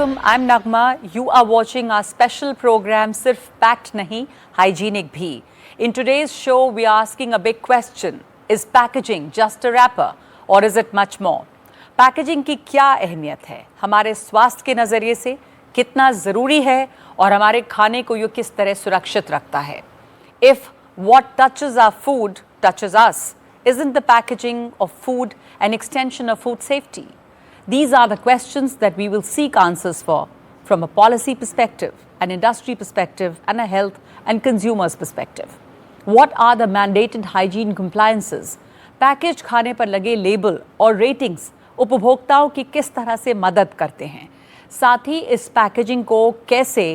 welcome. I'm Nagma. You are watching our special program Sirf Packed Nahi, Hygienic Bhi. In today's show, we are asking a big question. Is packaging just a wrapper or is it much more? Packaging की क्या अहमियत है, हमारे स्वास्थ्य के नज़रिए से कितना ज़रूरी है और हमारे खाने को ये किस तरह सुरक्षित रखता है? If what touches our food touches us, isn't the packaging of food an extension of food safety? These are the questions that we will seek answers for from a policy perspective, an industry perspective, and a health and consumers perspective. What are the mandated hygiene compliances? Package खाने पर लगे label और ratings उपभोक्ताओं की किस तरह से मदद करते हैं? साथ ही इस पैकेजिंग को कैसे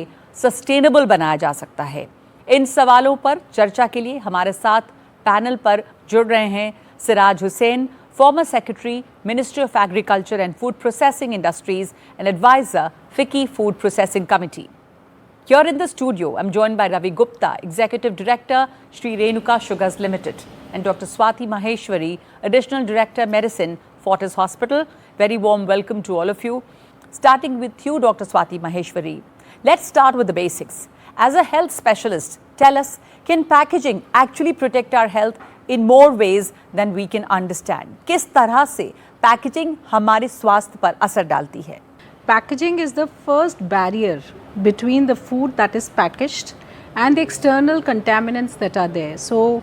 सस्टेनेबल बनाया जा सकता है? इन सवालों पर चर्चा के लिए हमारे साथ पैनल पर जुड़ रहे हैं Siraj Hussain, former Secretary, Ministry of Agriculture and Food Processing Industries and advisor, FICCI Food Processing Committee. Here in the studio, I'm joined by Ravi Gupta, Executive Director, Sri Renuka Sugars Limited, and Dr. Swati Maheshwari, Additional Director, Medicine, Fortis Hospital. Very warm welcome to all of you. Starting with you, Dr. Swati Maheshwari. Let's start with the basics. As a health specialist, tell us, can packaging actually protect our health in more ways than we can understand? किस तरह से packaging हमारे स्वास्थ्य पर असर डालती है? Packaging is the first barrier between the food that is packaged and the external contaminants that are there. So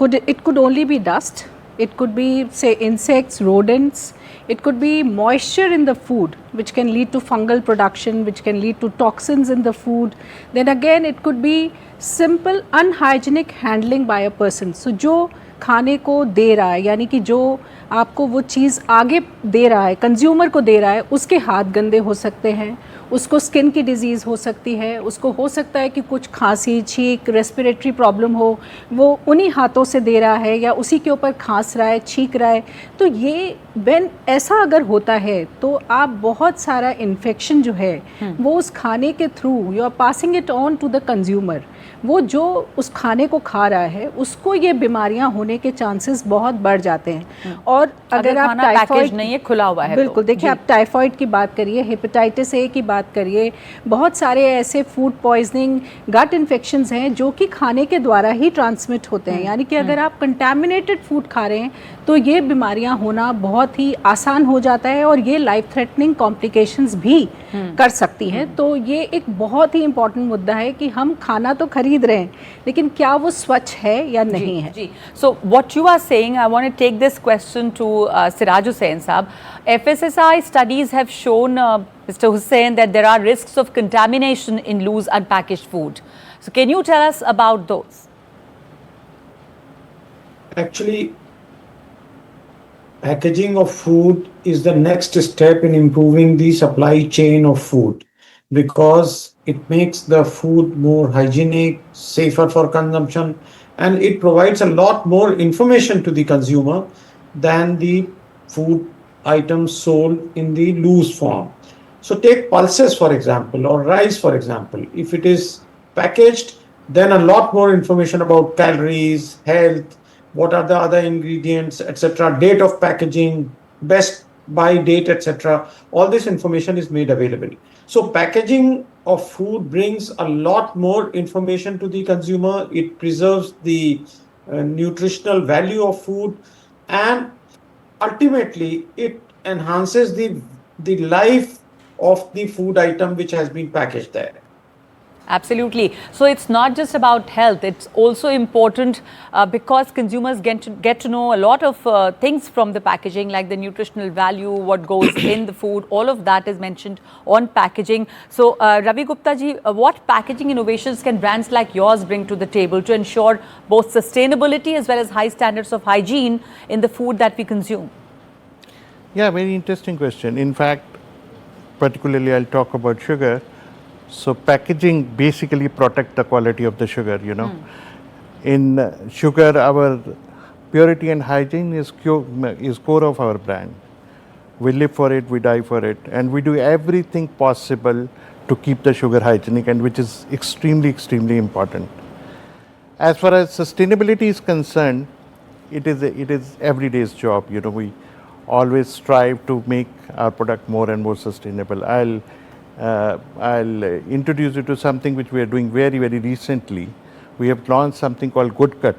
it could only be dust, it could be say insects, rodents, it could be moisture in the food which can lead to fungal production, which can lead to toxins in the food. Then again it could be simple unhygienic handling by a person. So जो खाने को दे रहा है, यानी कि जो आपको वो चीज़ आगे दे रहा है, कंज्यूमर को दे रहा है, उसके हाथ गंदे हो सकते हैं, उसको स्किन की डिजीज़ हो सकती है, उसको हो सकता है कि कुछ खांसी, छींक, रेस्पिरेटरी प्रॉब्लम हो, वो उन्हीं हाथों से दे रहा है या उसी के ऊपर खांस रहा है, छींक रहा है. तो ये व्हेन ऐसा अगर होता है तो आप बहुत सारा इन्फेक्शन जो है वो उस खाने के through you are passing it on to the consumer. वो जो उस खाने को खा रहा है उसको ये बीमारियां होने के चांसेस बहुत बढ़ जाते हैं. और अगर आप टाइफाइड नहीं है, खुला हुआ है, बिल्कुल तो देखिए, आप टाइफाइड की बात करिए, हेपेटाइटिस ए की बात करिए, बहुत सारे ऐसे फूड पॉइजनिंग, गट इन्फेक्शंस हैं जो कि खाने के द्वारा ही ट्रांसमिट होते हैं. यानी कि अगर आप कंटामिनेटेड फूड खा रहे हैं तो ये बीमारियां होना बहुत ही आसान हो जाता है और ये लाइफ थ्रेटनिंग कॉम्प्लिकेशंस भी कर सकती हैं. तो ये एक बहुत ही इम्पॉर्टेंट मुद्दा है कि हम खाना तो खरीद रहे हैं लेकिन क्या वो स्वच्छ है या नहीं है. जी. So what you are saying, I want to take this question to Siraj Hussain Saab. FSSI studies have shown, Mr. Hussain, that there are risks of contamination in loose unpackaged food. So can you tell us about those? Actually, packaging of food is the next step in improving the supply chain of food because it makes the food more hygienic, safer for consumption, and it provides a lot more information to the consumer than the food items sold in the loose form. So take pulses, for example, or rice, for example. If it is packaged, then a lot more information about calories, health, what are the other ingredients, etc., date of packaging, best by date, etc. All this information is made available. So packaging of food brings a lot more information to the consumer. It preserves the nutritional value of food, and ultimately it enhances the life of the food item which has been packaged there. Absolutely. So it's not just about health, it's also important because consumers get to know a lot of things from the packaging, like the nutritional value, what goes in the food, all of that is mentioned on packaging. So Ravi Gupta ji, what packaging innovations can brands like yours bring to the table to ensure both sustainability as well as high standards of hygiene in the food that we consume? Yeah, very interesting question. In fact, particularly I'll talk about sugar. So packaging basically protect the quality of the sugar, you know. In sugar, our purity and hygiene is core of our brand. We live for it, we die for it, and we do everything possible to keep the sugar hygienic, and which is extremely, extremely important. As far as sustainability is concerned, it is every day's job. You know, we always strive to make our product more and more sustainable. I'll I'll introduce you to something which we are doing very, very recently. We have launched something called Good Cut.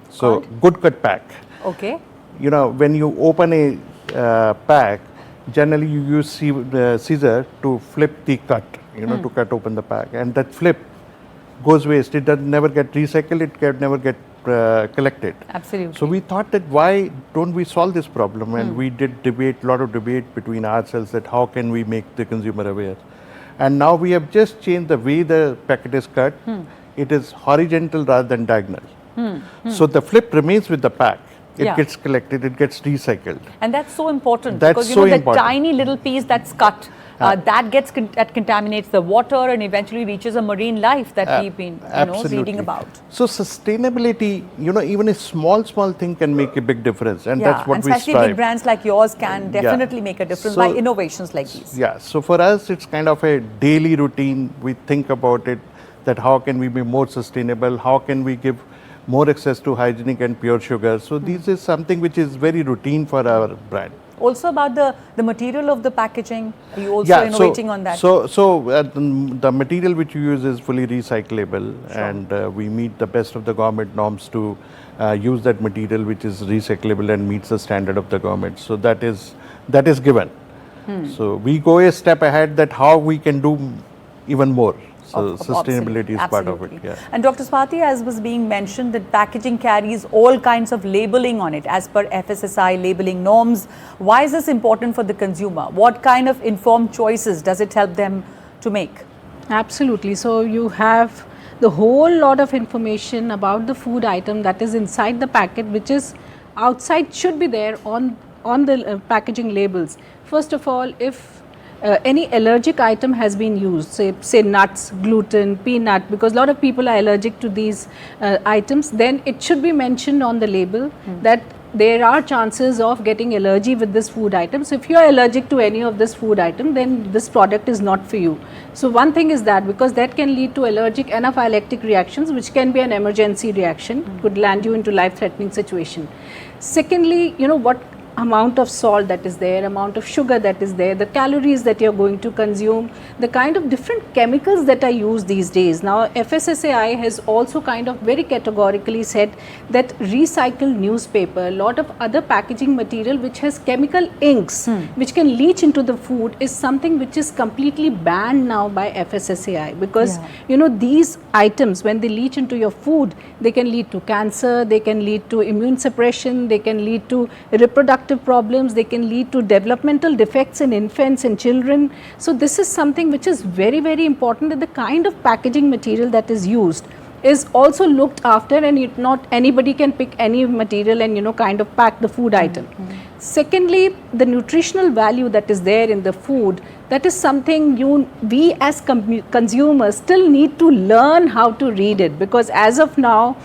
So, Good Cut Pack. Okay. You know, when you open a pack, generally you use scissor to flip the cut, you know, to cut open the pack, and that flip goes waste. It does never get recycled. It can never get collected. Absolutely. So we thought that why don't we solve this problem? And we did debate, lot of debate between ourselves that how can we make the consumer aware. And now we have just changed the way the packet is cut. It is horizontal rather than diagonal. So the flip remains with the pack. It Yeah. gets collected, it gets recycled. And that's so important That's because you so know the important. tiny little piece that's cut that gets that contaminates the water and eventually reaches a marine life that we've been reading about. So sustainability, you know, even a small thing can make a big difference, and Yeah, that's what and we especially strive. big brands like yours can definitely make a difference by So- innovations like these. Yeah, so for us, it's kind of a daily routine. We think about it, that how can we be more sustainable? How can we give more access to hygienic and pure sugar? So this is something which is very routine for our brand. Also about the material of the packaging, are you also innovating on that? The material which we use is fully recyclable, and we meet the best of the government norms to use that material which is recyclable and meets the standard of the government. So that is given. So we go a step ahead that how we can do even more. So Of sustainability is part of it. absolutely. Yeah. And Dr. Swati, as was being mentioned, that packaging carries all kinds of labeling on it as per FSSAI labeling norms. Why is this important for the consumer? What kind of informed choices does it help them to make? Absolutely. So you have the whole lot of information about the food item that is inside the packet, which is outside, should be there on the packaging labels. First of all, if any allergic item has been used, say nuts, gluten, peanut, because a lot of people are allergic to these items, then it should be mentioned on the label that there are chances of getting allergy with this food item. So if you are allergic to any of this food item, then this product is not for you. So one thing is that, because that can lead to allergic anaphylactic reactions, which can be an emergency reaction, could land you into life-threatening situation. Secondly, you know, what amount of salt that is there, amount of sugar that is there, the calories that you are going to consume, the kind of different chemicals that are used these days. Now FSSAI has also kind of very categorically said that recycled newspaper, a lot of other packaging material which has chemical inks which can leach into the food is something which is completely banned now by FSSAI, because you know, these items, when they leach into your food, they can lead to cancer, they can lead to immune suppression, they can lead to reproductive problems, they can lead to developmental defects in infants and children. So this is something which is very, very important, that the kind of packaging material that is used is also looked after, and not anybody can pick any material and, you know, kind of pack the food item. Secondly, the nutritional value that is there in the food, that is something we as consumers still need to learn how to read it, because as of now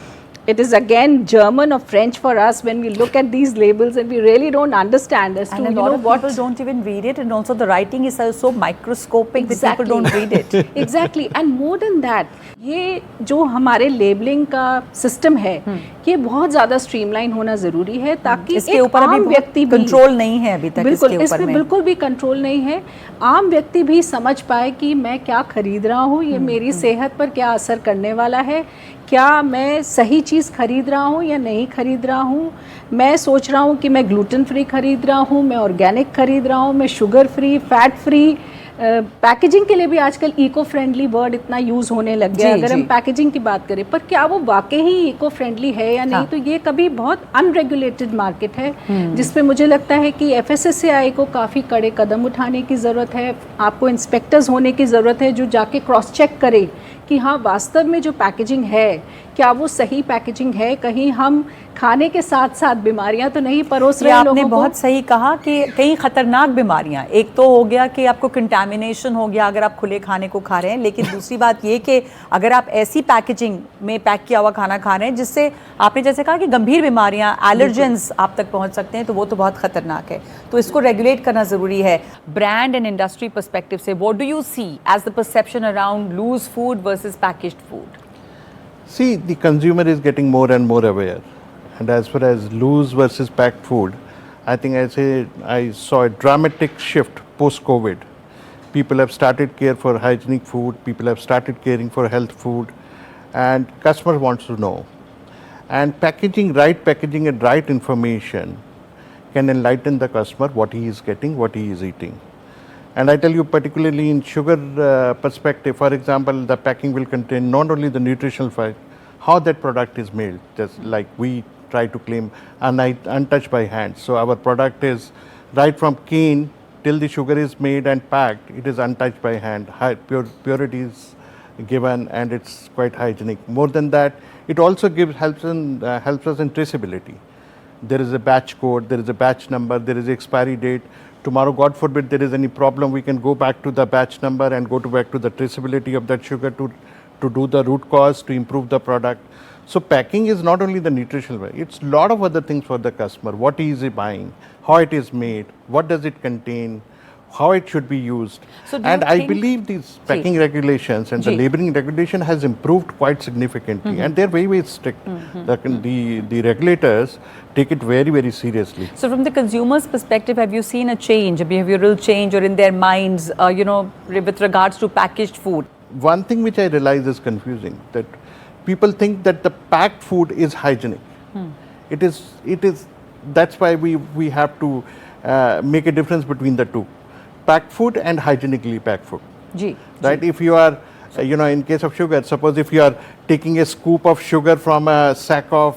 it is again German or French for us when we look at these labels, and we really don't understand as And to, a you lot know, of what people don't even read it, and also the writing is so microscopic that people don't read it. Exactly. And more than that, ये जो हमारे labelling का system है, ये बहुत ज़्यादा streamline होना ज़रूरी है, ताकि इसके एक ऊपर आम अभी व्यक्ति भी कंट्रोल नहीं है अभी तक बिल्कुल, इसके ऊपर इसमें में। बिल्कुल भी कंट्रोल नहीं है। आम व्यक्ति भी समझ पाए कि मैं क्या खरीद रहा हूँ, ये मेरी सेहत पर क्या असर करने वाला है, क्या मैं सही चीज़ खरीद रहा हूँ या नहीं खरीद रहा हूँ, मैं सोच रहा हूँ कि मैं ग्लूटेन फ्री खरीद रहा हूँ, मैं ऑर्गेनिक खरीद रहा हूँ, मैं sugar free, fat free. Packaging के लिए भी आजकल इको फ्रेंडली वर्ड इतना यूज़ होने लग गया। अगर हम पैकेजिंग की बात करें, पर क्या वो वाकई ही इको फ्रेंडली है या नहीं, तो ये कभी बहुत अनरेगुलेटेड मार्केट है, जिसपे मुझे लगता है कि FSSAI को काफ़ी कड़े कदम उठाने की ज़रूरत है। आपको इंस्पेक्टर्स होने की ज़रूरत है जो जाके क्रॉस चेक करे कि हाँ वास्तव में जो पैकेजिंग है क्या वो सही पैकेजिंग है, कहीं हम खाने के साथ साथ बीमारियां तो नहीं परोस रहे लोगों को। आपने बहुत सही कहा कि कई खतरनाक बीमारियां, एक तो हो गया कि आपको कंटामिनेशन हो गया अगर आप खुले खाने को खा रहे हैं, लेकिन दूसरी बात ये कि अगर आप ऐसी पैकेजिंग में पैक किया हुआ खाना खा रहे हैं जिससे आपने जैसे कहा कि गंभीर बीमारियां, एलर्जेंस आप तक पहुंच सकते हैं, तो वो तो बहुत खतरनाक है, तो इसको रेगुलेट करना ज़रूरी है। ब्रांड एंड इंडस्ट्री पर्सपेक्टिव से what do you see as the perception around loose food versus packaged food? See, the consumer is getting more and more aware. And as far as loose versus packed food, I think I saw a dramatic shift post-COVID. People have started care for hygienic food. People have started caring for health food, and customer wants to know. And right packaging and right information can enlighten the customer what he is getting, what he is eating. And I tell you, particularly in sugar perspective, for example, the packing will contain not only the nutritional fact, how that product is made, just like we try to claim untouched by hand. So our product is right from cane till the sugar is made and packed, it is untouched by hand. Purity is given and it's quite hygienic. More than that, it also helps us in traceability. There is a batch code, there is a batch number, there is expiry date. Tomorrow, God forbid, there is any problem, we can go back to the batch number and go back to the traceability of that sugar to do the root cause, to improve the product. So packing is not only the nutritional way, it's a lot of other things for the customer. What is he buying, how it is made, what does it contain, how it should be used. So and I believe these packing regulations and the labeling regulation has improved quite significantly, and they're very, very strict. The regulators take it very, very seriously. So from the consumer's perspective, have you seen a change, a behavioral change, or in their minds, with regards to packaged food? One thing which I realize is confusing, that people think that the packed food is hygienic. It is. That's why we have to make a difference between the two. Packed food and hygienically packed food. Right? If you are, in case of sugar, suppose if you are taking a scoop of sugar from a sack of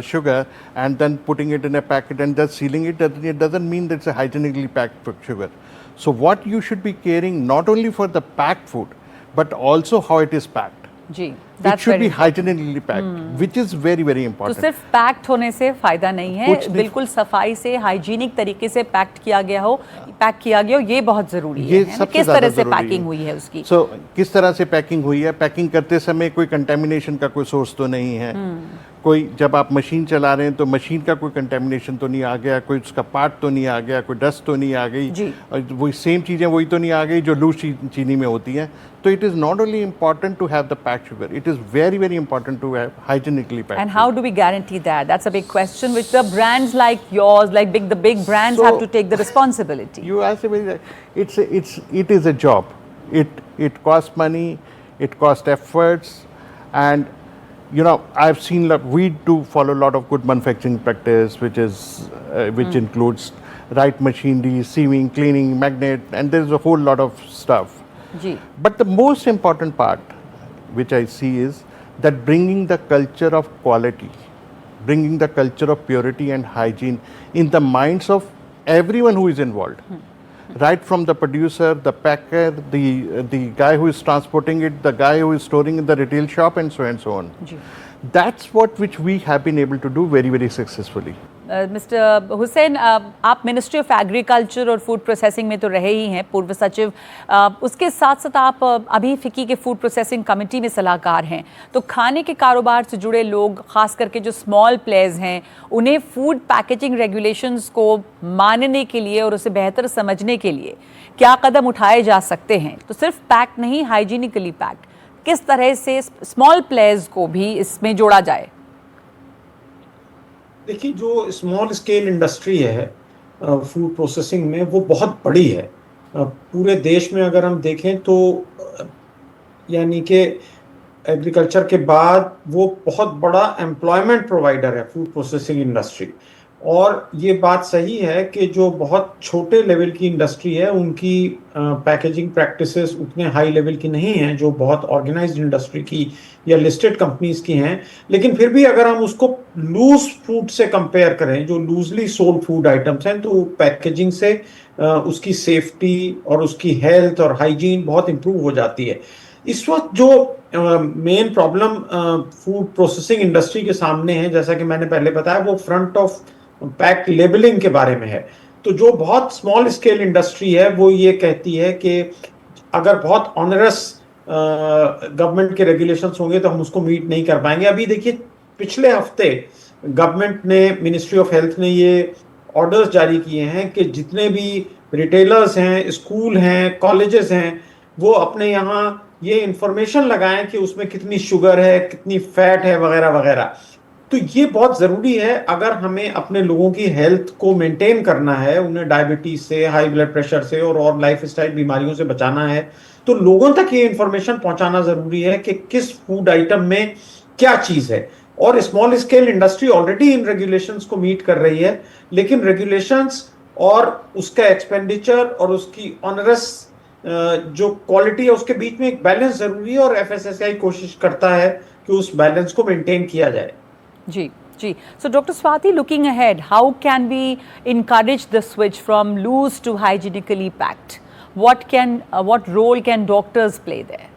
sugar and then putting it in a packet and just sealing it, it doesn't mean that it's a hygienically packed sugar. So what you should be caring not only for the packed food, but also how it is packed. It should be hygienically packed, which is very, very important. तो सिर्फ packed होने से फायदा नहीं है, बिल्कुल सफाई से हाइजीनिक तरीके से पैक किया गया हो, ये बहुत जरूरी है। किस तरह से पैकिंग हुई है उसकी? किस तरह से पैकिंग हुई है? पैकिंग करते समय कोई कंटेमिनेशन का कोई सोर्स तो नहीं है। कोई जब आप मशीन चला रहे हैं तो मशीन का कोई कंटेमिनेशन तो नहीं आ गया, कोई उसका पार्ट तो नहीं आ गया, कोई डस्ट तो नहीं आ गई, और वही सेम चीज़ें वही तो नहीं आ गई जो लूज चीनी में होती हैं। तो it is not only important to have the packed sugar, it is very, very important to have hygienically packed. And how do we guarantee that? That's a big question which the brands like yours, like the big brands, have to take the responsibility. You ask me, it is a job. It costs money, it costs efforts, and I've seen we do follow a lot of good manufacturing practice, which includes right machinery, sieving, cleaning, magnet, and there's a whole lot of stuff. But the most important part which I see is that bringing the culture of quality, bringing the culture of purity and hygiene in the minds of everyone who is involved. Right from the producer, the packer, the guy who is transporting it, the guy who is storing in the retail shop, and so on. That's which we have been able to do very, very successfully. Mister Hussain, आप ministry of agriculture और food processing में तो रहे ही हैं, पूर्व सचिव, उसके साथ साथ आप अभी फिक्की के फूड प्रोसेसिंग कमेटी में सलाहकार हैं। तो खाने के कारोबार से जुड़े लोग, खास करके जो स्मॉल प्लेयर्स हैं, उन्हें फूड पैकेजिंग रेगुलेशंस को मानने के लिए और उसे बेहतर समझने के लिए क्या कदम उठाए जा सकते हैं? तो सिर्फ पैक्ड नहीं, हाइजीनिकली पैक्ड, किस तरह से स्मॉल प्लेयर्स को भी इसमें जोड़ा जाए? देखिए, जो स्मॉल स्केल इंडस्ट्री है फूड प्रोसेसिंग में, वो बहुत बड़ी है। पूरे देश में अगर हम देखें तो यानी कि एग्रीकल्चर के बाद वो बहुत बड़ा एम्प्लॉयमेंट प्रोवाइडर है फूड प्रोसेसिंग इंडस्ट्री। और ये बात सही है कि जो बहुत छोटे लेवल की इंडस्ट्री है उनकी पैकेजिंग प्रैक्टिसेस उतने हाई लेवल की नहीं हैं जो बहुत ऑर्गेनाइज्ड इंडस्ट्री की या लिस्टेड कंपनीज की हैं। लेकिन फिर भी अगर हम उसको लूज फूड से कंपेयर करें, जो लूजली सोल्ड फूड आइटम्स हैं, तो पैकेजिंग से उसकी सेफ्टी और उसकी हेल्थ और हाइजीन बहुत इंप्रूव हो जाती है। इस वक्त जो main problem food processing industry के सामने है, जैसा कि मैंने पहले बताया, वो फ्रंट ऑफ पैक लेबलिंग के बारे में है। तो जो बहुत स्मॉल स्केल इंडस्ट्री है वो ये कहती है कि अगर बहुत ऑनरस गवर्नमेंट के रेगुलेशंस होंगे तो हम उसको मीट नहीं कर पाएंगे। अभी देखिए, पिछले हफ्ते गवर्नमेंट ने, मिनिस्ट्री ऑफ हेल्थ ने ये ऑर्डर्स जारी किए हैं कि जितने भी रिटेलर्स हैं, स्कूल हैं, कॉलेजेस हैं, वो अपने यहाँ ये इंफॉर्मेशन लगाएं कि उसमें कितनी शुगर है, कितनी फैट है, वगैरह वगैरह। तो ये बहुत जरूरी है अगर हमें अपने लोगों की हेल्थ को मेंटेन करना है, उन्हें डायबिटीज से, हाई ब्लड प्रेशर से और लाइफस्टाइल बीमारियों से बचाना है, तो लोगों तक ये इंफॉर्मेशन पहुंचाना जरूरी है कि किस फूड आइटम में क्या चीज है। और small scale industry already in regulations को मीट कर रही है, लेकिन रेगुलेशंस और उसका एक्सपेंडिचर और उसकी ऑनरस जो क्वालिटी है उसके बीच में एक बैलेंस जरूरी है, और एफएसएसआई कोशिश करता है कि उस बैलेंस को मेंटेन किया जाए। Ji, ji. So, Dr. Swati, looking ahead, how can we encourage the switch from loose to hygienically packed? What role can doctors play there?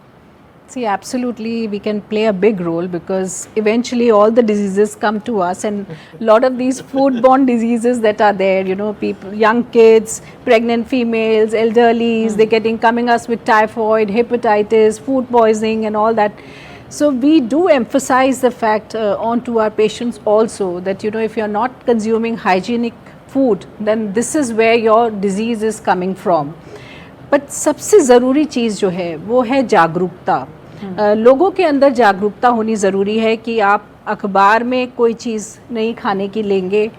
See, absolutely, we can play a big role because eventually all the diseases come to us, and a lot of these foodborne diseases that are there, you know, people, young kids, pregnant females, elderlies, they're coming us with typhoid, hepatitis, food poisoning, and all that. So we do emphasize the fact onto our patients also that, you know, if you're not consuming hygienic food, then this is where your disease is coming from. But सबसे ज़रूरी चीज़ जो है वो है जागरूकता। लोगों के अंदर जागरूकता होनी ज़रूरी है कि आप अखबार में कोई चीज़ नहीं खाने की लेंगे,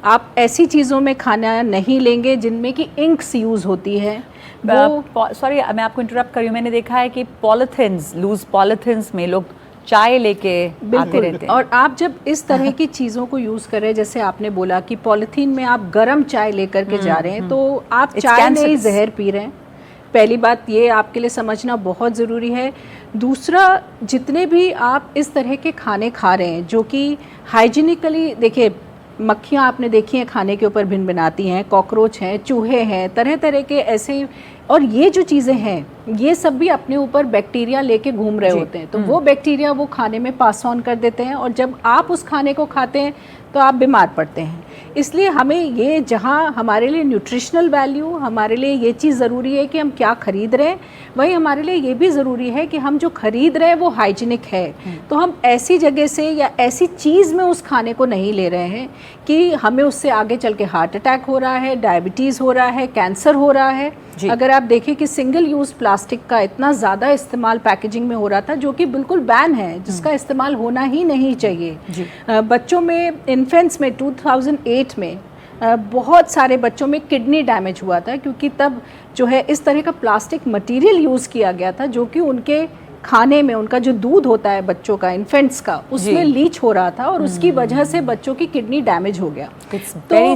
आप ऐसी चीज़ों में खाना नहीं लेंगे जिनमें कि इंक्स यूज़ होती है। सॉरी, मैं आपको इंटरप्ट कर रही हूँ। मैंने देखा है कि पॉलिथिन्स, लूज पॉलिथिन्स में लोग चाय लेके आते रहते हैं। और आप जब इस तरह की चीज़ों को यूज़ करें, जैसे आपने बोला कि पॉलिथीन में आप गर्म चाय लेकर के जा रहे हैं, तो आप चाय में ही जहर पी रहे हैं। पहली बात ये आपके लिए समझना बहुत ज़रूरी है। दूसरा, जितने भी आप इस तरह के खाने खा रहे हैं जो कि हाइजीनिकली, देखिए मक्खियाँ आपने देखी हैं खाने के ऊपर भिन भिनाती हैं, कॉकरोच हैं, चूहे हैं, तरह तरह के ऐसे, और ये जो चीज़ें हैं ये सब भी अपने ऊपर बैक्टीरिया लेके घूम रहे होते हैं, तो वो बैक्टीरिया वो खाने में पास ऑन कर देते हैं, और जब आप उस खाने को खाते हैं तो आप बीमार पड़ते हैं। इसलिए हमें ये, जहाँ हमारे लिए न्यूट्रिशनल वैल्यू, हमारे लिए ये चीज़ ज़रूरी है कि हम क्या ख़रीद रहे हैं, वही हमारे लिए ये भी ज़रूरी है कि हम जो ख़रीद रहे हैं वो हाइजीनिक है। तो हम ऐसी जगह से या ऐसी चीज़ में उस खाने को नहीं ले रहे हैं कि हमें उससे आगे चल के हार्ट अटैक हो रहा है, डायबिटीज़ हो रहा है, कैंसर हो रहा है। अगर आप देखें कि सिंगल यूज़ प्लास्टिक का इतना ज़्यादा इस्तेमाल पैकेजिंग में हो रहा था, जो कि बिल्कुल बैन है, जिसका इस्तेमाल होना ही नहीं चाहिए। बच्चों में, इन्फेंट्स में 2008 में बहुत सारे बच्चों में किडनी डैमेज हुआ था, क्योंकि तब जो है इस तरह का प्लास्टिक मटेरियल यूज़ किया गया था जो कि उनके खाने में, उनका जो दूध होता है बच्चों का, इन्फेंट्स का, उसमें लीच हो रहा था, और उसकी वजह से बच्चों की किडनी डैमेज हो गया।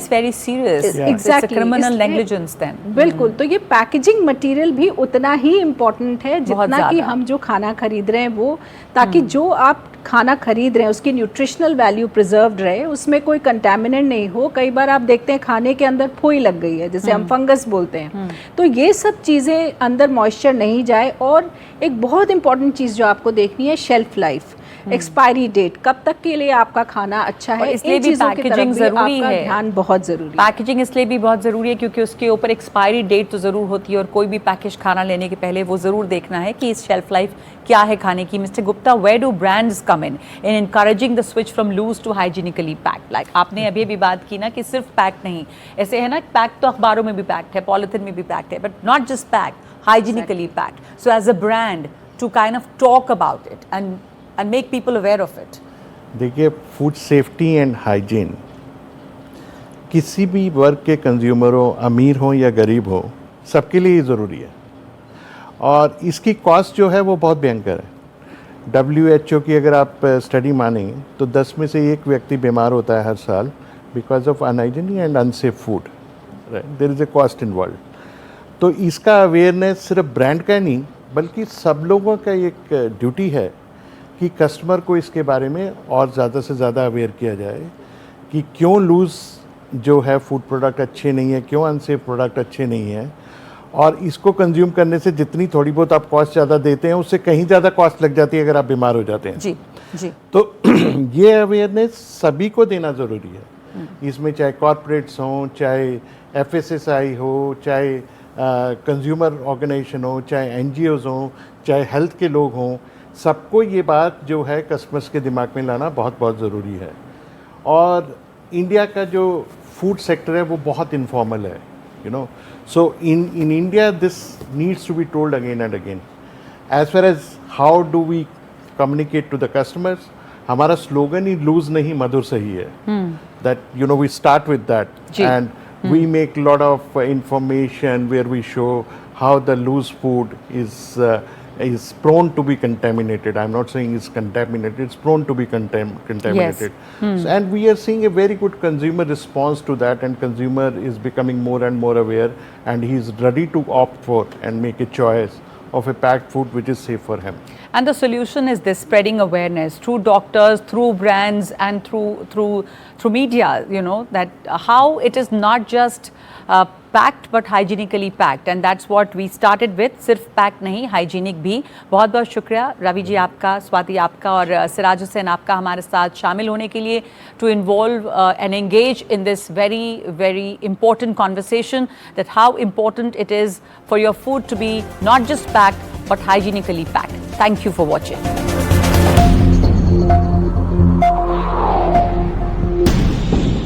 very serious. Exactly. Criminal negligence then. बिल्कुल। तो ये पैकेजिंग मटेरियल भी उतना ही इम्पोर्टेंट है जितना कि हम जो खाना खरीद रहे हैं वो, ताकि जो आप खाना खरीद रहे हैं उसकी न्यूट्रिशनल वैल्यू प्रिजर्व्ड रहे, उसमें कोई कंटामिनेंट नहीं हो। कई बार आप देखते हैं खाने के अंदर फुई लग गई है, जैसे हम फंगस बोलते हैं, तो ये सब चीज़ें अंदर मॉइस्चर नहीं जाए। और एक बहुत इंपॉर्टेंट चीज़ जो आपको देखनी है, शेल्फ लाइफ, एक्सपायरी डेट, कब तक के लिए आपका खाना अच्छा है, इसलिए भी पैकेजिंग जरूरी है, ध्यान बहुत जरूरी है। पैकेजिंग इसलिए भी बहुत ज़रूरी है क्योंकि उसके ऊपर एक्सपायरी डेट तो ज़रूर होती है, और कोई भी पैकेज खाना लेने के पहले वो ज़रूर देखना है कि इस शेल्फ लाइफ क्या है खाने की। Mister Gupta, where do brands come in encouraging the switch from loose to hygienically packed? Like आपने अभी भी बात की ना कि सिर्फ पैक नहीं, ऐसे है ना, पैक तो अखबारों में भी पैक्ड है, पॉलिथिन में भी पैक्ड है, but not just pack, hygienically packed. So as a brand to kind of talk about it and make people aware of it. देखिए, फूड सेफ्टी एंड हाइजीन किसी भी वर्ग के कंज्यूमर हो, अमीर हो या गरीब हो, सबके लिए ज़रूरी है, और इसकी कॉस्ट जो है वो बहुत भयंकर है। WHO की अगर आप स्टडी मानेंगे तो 10 में से 1 व्यक्ति बीमार होता है हर साल because of unhygienic and unsafe food, right? There is a cost involve. तो इसका अवेयरनेस सिर्फ ब्रांड का नहीं बल्कि सब लोगों का एक ड्यूटी है कि कस्टमर को इसके बारे में और ज़्यादा से ज़्यादा अवेयर किया जाए कि क्यों लूज़ जो है फूड प्रोडक्ट अच्छे नहीं है, क्यों अनसेफ प्रोडक्ट अच्छे नहीं है, और इसको कंज्यूम करने से जितनी थोड़ी बहुत आप कॉस्ट ज़्यादा देते हैं उससे कहीं ज़्यादा कॉस्ट लग जाती है अगर आप बीमार हो जाते हैं। जी जी। तो ये अवेयरनेस सभी को देना ज़रूरी है। इसमें चाहे कॉरपोरेट्स हों, चाहे FSSAI हो, चाहे कंज्यूमर ऑर्गेनाइजेशन हो, चाहे NGOs हों, चाहे हेल्थ के लोग हों, सबको ये बात जो है कस्टमर्स के दिमाग में लाना बहुत बहुत ज़रूरी है। और इंडिया का जो फूड सेक्टर है वो बहुत इनफॉर्मल है, you know, so in India this needs to be told again and again. As far as how do we communicate to the customers, हमारा स्लोगन ही लूज नहीं मधुर सही है, that we start with that, जी. and we make a lot of information where we show how the loose food is prone to be contaminated. I'm not saying it's contaminated, it's prone to be contaminated. So, and we are seeing a very good consumer response to that, and consumer is becoming more and more aware, and he's ready to opt for and make a choice of a packed food which is safe for him. And the solution is this: spreading awareness through doctors, through brands, and through media. That how it is not just packed but hygienically packed, and that's what we started with. सिर्फ packed नहीं, hygienic भी. बहुत बहुत शुक्रिया रवि जी आपका, स्वाति आपका और सिराज हुसैन आपका हमारे साथ शामिल होने के लिए, to involve and engage in this very very important conversation, that how important it is for your food to be not just packed but hygienically packed. Thank you for watching.